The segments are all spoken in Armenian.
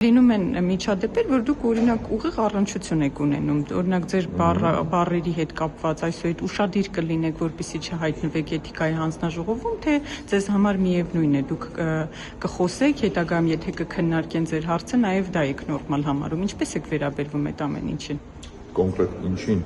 Լինում են միջադեպեր, որ դուք օրինակ ուղիղ առնչություն եք ունենում, օրինակ ձեր բառերի հետ կապված այսօր ուշադիր կլինեք, որպեսզի չհայտնվեք էթիկայի հանձնաժողովում, թե ձեզ համար միևնույն է, դուք կխոսեք, հետագայում եթե կքննարկեն ձեր հարցը, նաև դա եք նորմալ համարում, ինչպես եք վերաբերվում այդ ամեն ինչին։ Կոնկրետ ինչին։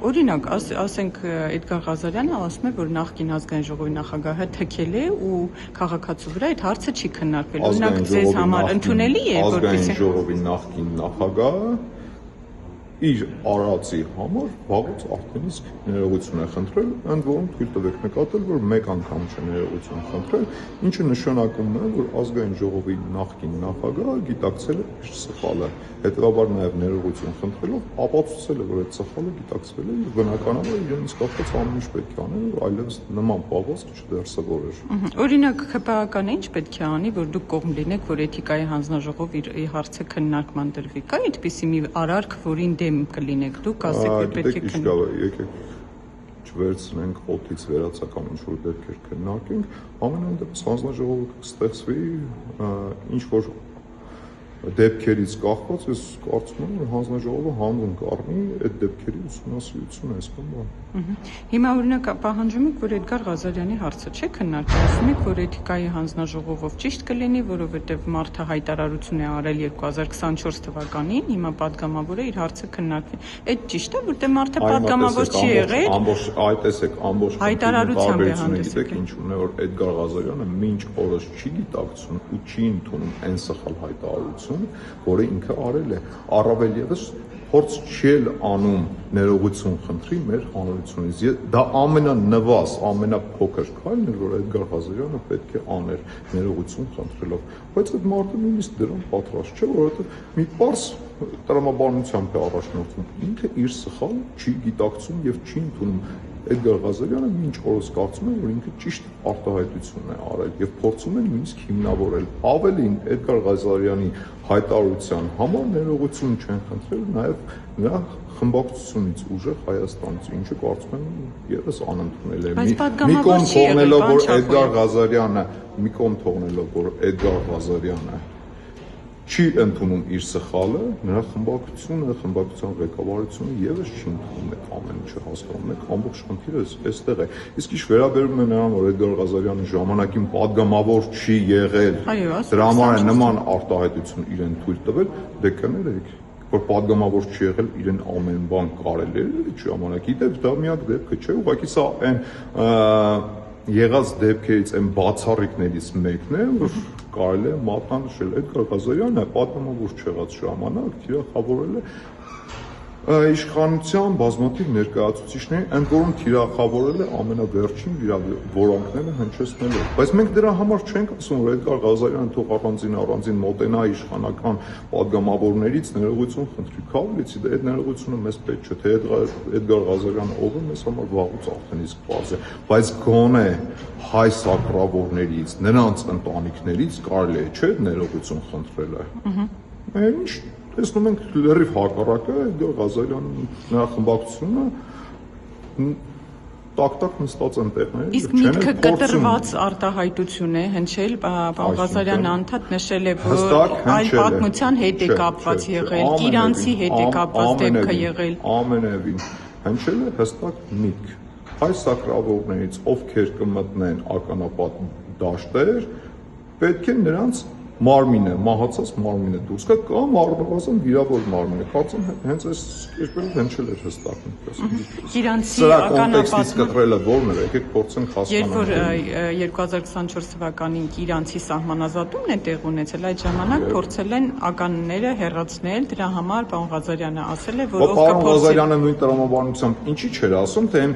Օրինակ, ասենք Էդգար Ղազարյանը ասում է, որ նախկին ազգային ժողովի նախագահը թքել է ու քաղաքացու վրա այդ հարցը չի քննարկվել։ Օրինակ, ձեզ համար ընդունելի է, որպեսզի ազգային ժողովի նախկին նախագահը իր արածի համար վաղուց արդեն իսկ ներողություն է խնդրել, ընդ որում թույլ տվեք նկատել, որ մեկ անգամ չէ ներողություն խնդրել, ինչը նշանակում է, որ ազգային ժողովի նախկին նախագահը գիտակցել է իր սխալը, հետևաբար նաև ներողություն խնդրելով ապացուցել է, որ այդ սխալը գիտակցվել է եւ բնականաբար իրենից կապված ամեն ինչ պետք է անել, որ այլևս նման պահվածք չդրսևորեր։ Օրինակ ՀՊԱ-ն ինչ պետք է անի, որ դուք կողմ լինեք, որ էթիկայի հանձնաժողով իր հարցը քննարկման դրվի։ Կա այդպիսի մի արարք, որին դեմ կլինեք դուք, ասեք, որ պետք է քննարկել։ Եկեք չվերցնենք օդից վերացական ինչ-որ դեպքեր քննարկենք, ամենայն դեպս հանձնաժողովը կստեղծվի ինչ-որ դեպքերից կախված, ես կարծում եմ, որ հանձնաժողովը հանուն կառնի այդ դեպքերի ուսումնասիրությունը, այսքան բան։ Հիմա օրինակ պահանջում եք, որ Էդգար Ղազարյանի հարցը չէ քննարկել, ասում եք, որ էթիկայի հանձնաժողովով ճիշտ կլինի, որովհետև մարդը հայտարարություն է արել 2024 թվականին, հիմա падգամավոր է իր հարցը քննարկվի։ Այդ ճիշտ է, որտեղ մարդը падգամավոր չի եղել։ Այդ տեսեք, ամբողջ հայտարարությամբ է հանդես եկել, ինչու՞ն է, որ Էդգար Ղազարյանը մինչ օրս չի գիտակցում ու չի ընդունում այն սխալ հայտարարություն, որը ինքը արել է, առավել ևս փորձ չի անում ներողություն խնդրի մեր հանրությունից։ Դա ամենանվազ, ամենափոքր քայլն էր, որ Էդգար Ղազարյանը պետք է աներ ներողություն խնդրելով, բայց այդ մարդը նույնիսկ դրան պատրաստ չէ, որովհետև մի պարզ տրամաբանությամբ է առաջնորդվում, ինքը իր սխալը չի գիտակցում եւ չի ընդունում։ Էդգար Ղազարյանը մինչ օրս կարծում է, որ ինքը ճիշտ արտահայտություն է արել եւ փորձում է նույնիսկ հիմնավորել։ Ավելին, Էդգար Ղազարյանի հայտարարության համար ներողություն չեն խնդրել նաեւ նրա խմբակցությունից ուժեղ Հայաստանից, ինչը կարծում եմ եւս անընդունել է։ Մի կողմ թողնելով, որ Էդգար Ղազարյանը չի ընդունում իր սխալը, նրա խմբակցությունը, խմբակցության ղեկավարությունը եւս չի ընդունում այդ ամեն ինչը, հասկանում եք, ամբողջ խնդիրը այստեղ է։ Իսկ ինչ վերաբերում է նրան, որ Էդգար Ղազարյանը ժամանակին падգամավոր չի եղել, դրա համար է նման արտահայտություն իրեն թույլ տվել, դե կներեք, որ падգամավոր չի եղել, իրեն ամեն բան կարել է այդ ժամանակի, դա միակ դեպքը չէ, ուղղակի սա այն եղած դեպքերից այն բացառիկներից մեկն է, որ կարելի է մատնանշել Էդգար Ղազարյանը падգամավոր չեղած ժամանակ թիրախավորել է իշխանության բազմաթիվ ներկայացուցիչների, ընդ որում թիրախավորել է ամենավերջին որոնքները հնչեցնելով։ Բայց մենք դրա համար չենք ասում, որ Էդգար Ղազարյանը թող առանձին մոտենա իշխանական падգամավորներից ներողություն խնդրի, քավլիցի, դա այդ ներողությունը մեզ պետք չէ, թե Էդգար Ղազարյանը ով է, մեզ համար վաղուց արդեն իսկ բաց է, բայց գոնե հայ սակրավորներից, նրանց ընտանիքներից կարելի է, չէ՞, ներողություն խնդրելը։ Ինչ տեսնում ենք լրիվ հակառակը, Էդգար Ղազարյանը, նրա խմբակցությունը տակ-տակ նստած են տեղները։ Իսկ միտքը կտրված արտահայտություն է հնչել, պարոն Ղազարյանը անդադ նշել է, որ այլ պատմության հետ է կապված եղել, իրանցի հետ է կապված դեպքը եղել։ Ամենևին հնչել է հստակ միտք։ Հայ սակրավորներից ովքեր կմտնեն ականապատ դաշտեր, պետք է նրանց մարմինը, մահացած մարմինը դուրս գա կամ առնվազն վիրավոր մարմինը։ Կարծում եմ հենց այս կերպերով հնչել էր հստակ այնպես։ Իրանցի ականապատը կտրելը ո՞րն է, եկեք փորձենք հասկանալ։ Երբ որ 2024 թվականին իրանցի սահմանազատումն է տեղ ունեցել, այդ ժամանակ փորձել են ականները հեռացնել, դրա համար պարոն Ղազարյանը ասել է, որ ով կփորձի։ Պարոն Ղազարյանը նույն տրամաբանությամբ ինչի՞ չէր ասում, թե այն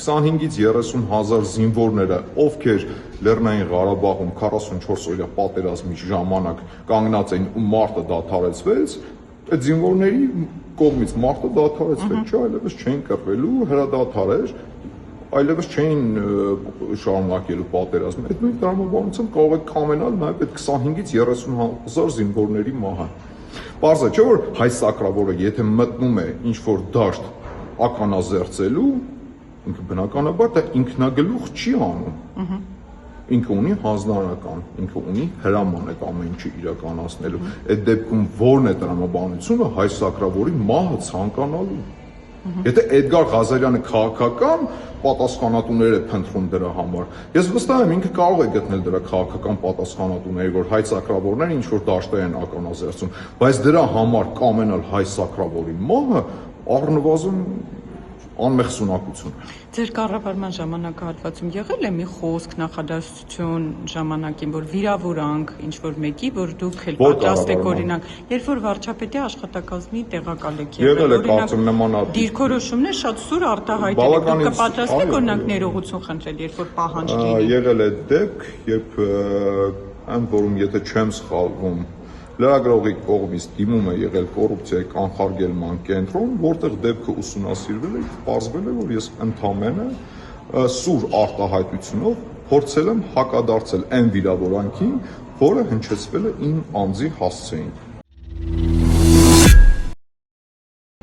25-ից 30 հազար զինվորները, ովքեր Լեռնային Ղարաբաղում 44 օրյա պատերազմի ժամանակ կանգնած էին ու մարտը դադարեցվեց, այդ զինվորների կողմից մարտը դադարեցվեց, չէ, այլևս չէին կռվելու, հրադադար էր, այլևս չէին շարունակելու պատերազմը։ Այդ նույն տրամաբանությամբ կարող եք կամենալ նաև այդ 25-ից 30 հազար զինվորների մահը։ Պարզ է, չէ՞ որ հայ սակրավորը եթե մտնում է ինչ-որ դաշտ ականազերծելու, ինքը բնականաբար դա ինքնագլուխ չի անում։ ինքը ունի հանձնարարական, ինքը ունի հրաման այդ ամեն ինչը իրականացնելու։ Այդ դեպքում ո՞րն է տրամաբանությունը հայ սակրավորի մահը ցանկանալու։ Եթե Էդգար Ղազարյանը քաղաքական պատասխանատուներ է փնտրում դրա համար, ես վստահ եմ ինքը կարող է գտնել դրա քաղաքական պատասխանատուների, որ հայ սակրավորները ինչ որ դաշտեր են ականազերծում, բայց դրա համար կամենալ հայ սակրավորի մահը առնվազն անմեղսունակություն է։ Ձեր կառավարման ժամանակահատվածում եղել է մի խոսք նախադասություն ժամանակին, որ վիրավորանք ինչ որ մեկի, որ դուք էլ պատրաստ եք օրինակ, երբ որ վարչապետի աշխատակազմի տեղակալ եք եղել, օրինակ դիրքորոշումներ շատ սուր արտահայտել եք, դուք կպատրաստ եք օրինակ ներողություն խնդրել, երբ որ պահանջ լինի։ Եղել է դեպք, երբ այն որում եթե չեմ սխալվում լրագրողի կողմից դիմում է եղել կոռուպցիայի կանխարգելման կենտրոն, որտեղ դեպքը ուսումնասիրվել է, պարզվել է, որ ես ընդամենը սուր արտահայտությունով փորձել եմ հակադարձել այն վիրավորանքին, որը հնչեցվել է իմ անձի հասցեին։